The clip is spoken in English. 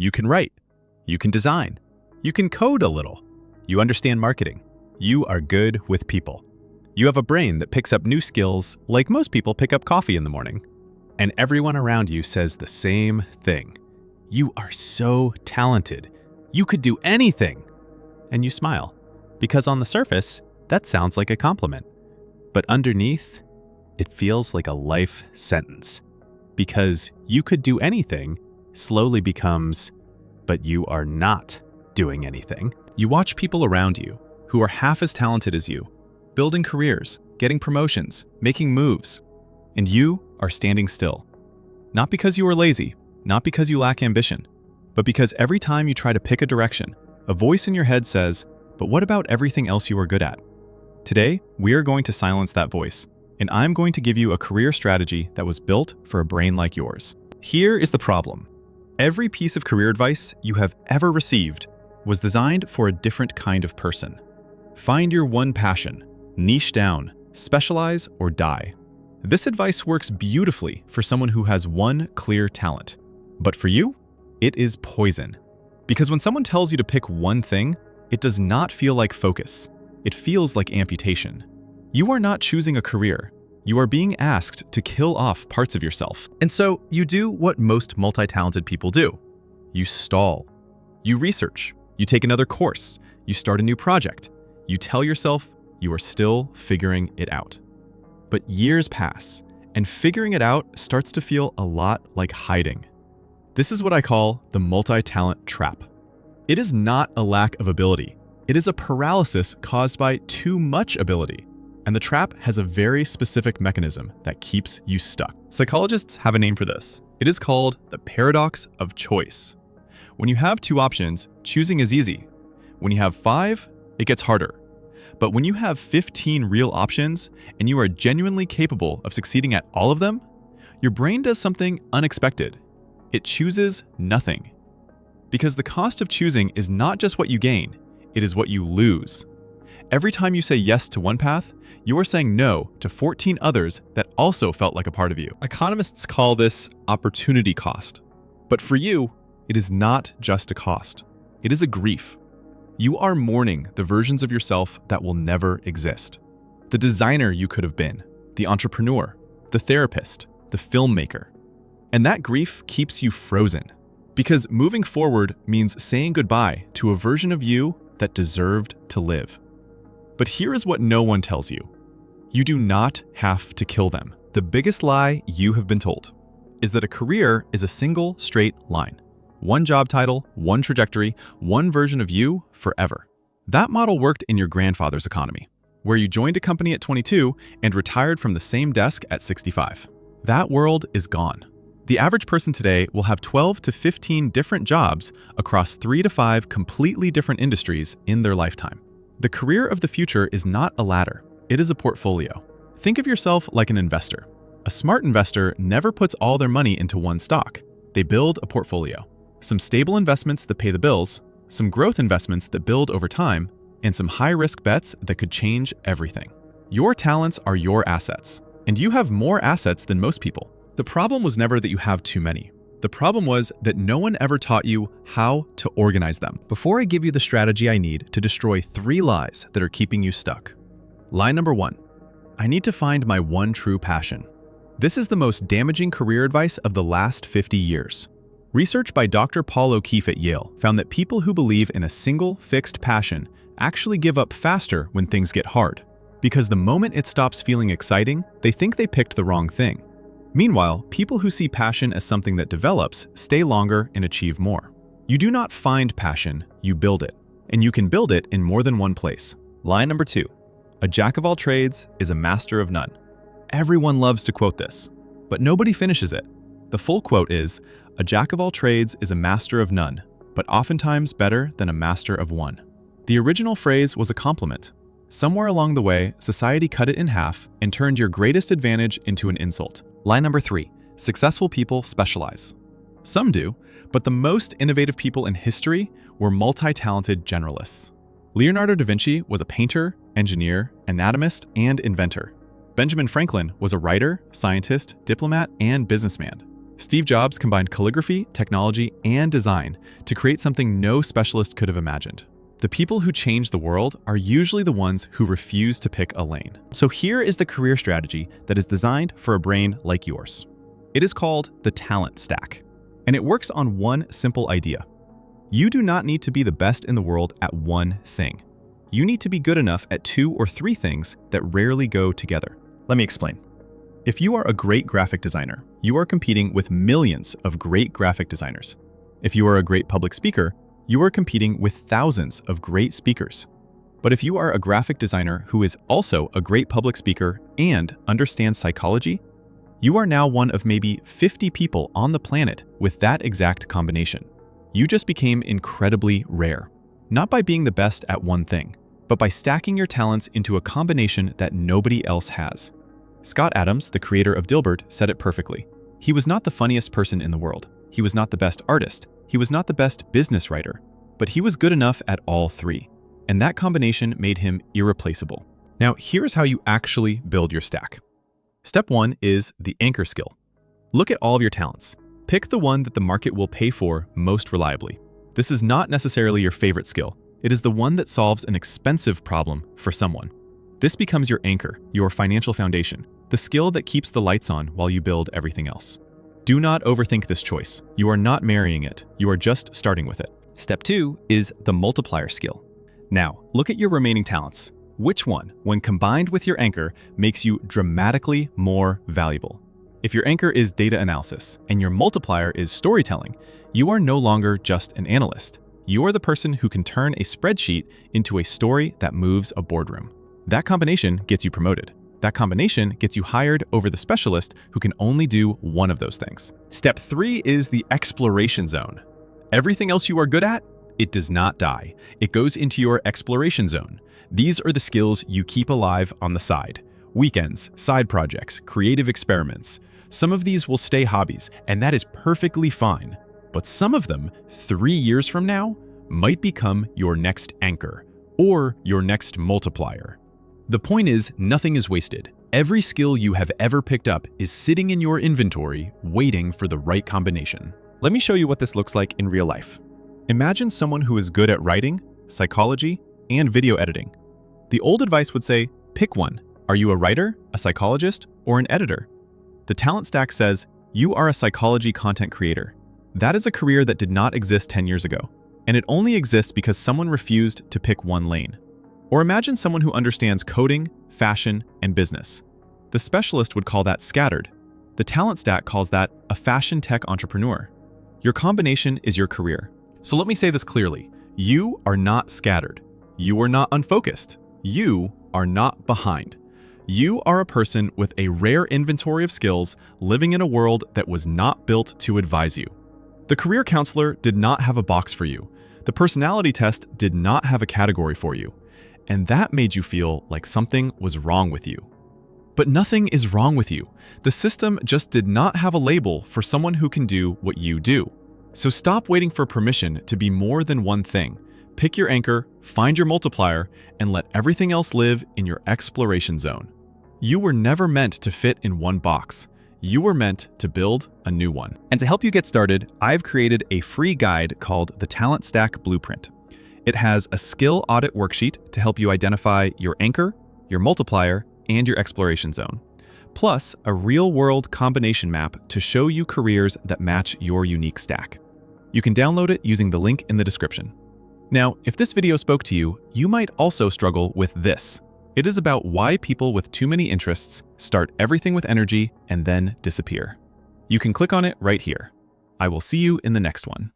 You can write. You can design. You can code a little. You understand marketing. You are good with people. You have a brain that picks up new skills like most people pick up coffee in the morning. And everyone around you says the same thing. You are so talented. You could do anything. And you smile, because on the surface, that sounds like a compliment. But underneath, it feels like a life sentence. Because you could do anything slowly becomes, but you are not doing anything. You watch people around you who are half as talented as you, building careers, getting promotions, making moves, and you are standing still. Not because you are lazy, not because you lack ambition, but because every time you try to pick a direction, a voice in your head says, but what about everything else you are good at? Today, we are going to silence that voice, and I'm going to give you a career strategy that was built for a brain like yours. Here is the problem. Every piece of career advice you have ever received was designed for a different kind of person. Find your one passion, niche down, specialize, or die. This advice works beautifully for someone who has one clear talent. But for you, it is poison. Because when someone tells you to pick one thing, it does not feel like focus. It feels like amputation. You are not choosing a career. You are being asked to kill off parts of yourself. And so you do what most multi-talented people do. You stall. You research. You take another course. You start a new project. You tell yourself you are still figuring it out. But years pass, and figuring it out starts to feel a lot like hiding. This is what I call the multi-talent trap. It is not a lack of ability. It is a paralysis caused by too much ability. And the trap has a very specific mechanism that keeps you stuck. Psychologists have a name for this. It is called the paradox of choice. When you have two options, choosing is easy. When you have 5, it gets harder. But when you have 15 real options and you are genuinely capable of succeeding at all of them, your brain does something unexpected. It chooses nothing. Because the cost of choosing is not just what you gain, it is what you lose. Every time you say yes to one path, you are saying no to 14 others that also felt like a part of you. Economists call this opportunity cost. But for you, it is not just a cost. It is a grief. You are mourning the versions of yourself that will never exist. The designer you could have been, the entrepreneur, the therapist, the filmmaker. And that grief keeps you frozen. Because moving forward means saying goodbye to a version of you that deserved to live. But here is what no one tells you. You do not have to kill them. The biggest lie you have been told is that a career is a single straight line. One job title, one trajectory, one version of you forever. That model worked in your grandfather's economy, where you joined a company at 22 and retired from the same desk at 65. That world is gone. The average person today will have 12 to 15 different jobs across 3 to 5 completely different industries in their lifetime. The career of the future is not a ladder, it is a portfolio. Think of yourself like an investor. A smart investor never puts all their money into one stock. They build a portfolio. Some stable investments that pay the bills, some growth investments that build over time, and some high-risk bets that could change everything. Your talents are your assets, and you have more assets than most people. The problem was never that you have too many. The problem was that no one ever taught you how to organize them. Before I give you the strategy I need to destroy 3 lies that are keeping you stuck. Lie number 1, I need to find my one true passion. This is the most damaging career advice of the last 50 years. Research by Dr. Paul O'Keefe at Yale found that people who believe in a single, fixed passion actually give up faster when things get hard, because the moment it stops feeling exciting, they think they picked the wrong thing. Meanwhile, people who see passion as something that develops stay longer and achieve more. You do not find passion, you build it, and you can build it in more than one place. Lie number 2, a jack of all trades is a master of none. Everyone loves to quote this, but nobody finishes it. The full quote is, a jack of all trades is a master of none, but oftentimes better than a master of one. The original phrase was a compliment. Somewhere along the way, society cut it in half and turned your greatest advantage into an insult. Lie number 3, successful people specialize. Some do, but the most innovative people in history were multi-talented generalists. Leonardo da Vinci was a painter, engineer, anatomist, and inventor. Benjamin Franklin was a writer, scientist, diplomat, and businessman. Steve Jobs combined calligraphy, technology, and design to create something no specialist could have imagined. The people who change the world are usually the ones who refuse to pick a lane. So here is the career strategy that is designed for a brain like yours. It is called the talent stack, and it works on one simple idea. You do not need to be the best in the world at one thing. You need to be good enough at 2 or 3 things that rarely go together. Let me explain. If you are a great graphic designer, you are competing with millions of great graphic designers. If you are a great public speaker, you are competing with thousands of great speakers. But if you are a graphic designer who is also a great public speaker and understands psychology, you are now one of maybe 50 people on the planet with that exact combination. You just became incredibly rare, not by being the best at one thing, but by stacking your talents into a combination that nobody else has. Scott Adams, the creator of Dilbert, said it perfectly. He was not the funniest person in the world. He was not the best artist. He was not the best business writer. But he was good enough at all 3. And that combination made him irreplaceable. Now, here's how you actually build your stack. Step 1 is the anchor skill. Look at all of your talents. Pick the one that the market will pay for most reliably. This is not necessarily your favorite skill. It is the one that solves an expensive problem for someone. This becomes your anchor, your financial foundation, the skill that keeps the lights on while you build everything else. Do not overthink this choice. You are not marrying it. You are just starting with it. Step 2 is the multiplier skill. Now, look at your remaining talents. Which one, when combined with your anchor, makes you dramatically more valuable? If your anchor is data analysis and your multiplier is storytelling, you are no longer just an analyst. You are the person who can turn a spreadsheet into a story that moves a boardroom. That combination gets you promoted. That combination gets you hired over the specialist who can only do one of those things. Step 3 is the exploration zone. Everything else you are good at, it does not die. It goes into your exploration zone. These are the skills you keep alive on the side. Weekends, side projects, creative experiments. Some of these will stay hobbies, and that is perfectly fine. But some of them, 3 years from now, might become your next anchor or your next multiplier. The point is, nothing is wasted. Every skill you have ever picked up is sitting in your inventory, waiting for the right combination. Let me show you what this looks like in real life. Imagine someone who is good at writing, psychology, and video editing. The old advice would say, pick one. Are you a writer, a psychologist, or an editor? The talent stack says, you are a psychology content creator. That is a career that did not exist 10 years ago, and it only exists because someone refused to pick one lane. Or imagine someone who understands coding, fashion, and business. The specialist would call that scattered. The talent stack calls that a fashion tech entrepreneur. Your combination is your career. So let me say this clearly. You are not scattered. You are not unfocused. You are not behind. You are a person with a rare inventory of skills living in a world that was not built to advise you. The career counselor did not have a box for you. The personality test did not have a category for you. And that made you feel like something was wrong with you. But nothing is wrong with you. The system just did not have a label for someone who can do what you do. So stop waiting for permission to be more than one thing. Pick your anchor, find your multiplier, and let everything else live in your exploration zone. You were never meant to fit in one box. You were meant to build a new one. And to help you get started, I've created a free guide called the Talent Stack Blueprint. It has a skill audit worksheet to help you identify your anchor, your multiplier, and your exploration zone, plus a real-world combination map to show you careers that match your unique stack. You can download it using the link in the description. Now, if this video spoke to you, you might also struggle with this. It is about why people with too many interests start everything with energy and then disappear. You can click on it right here. I will see you in the next one.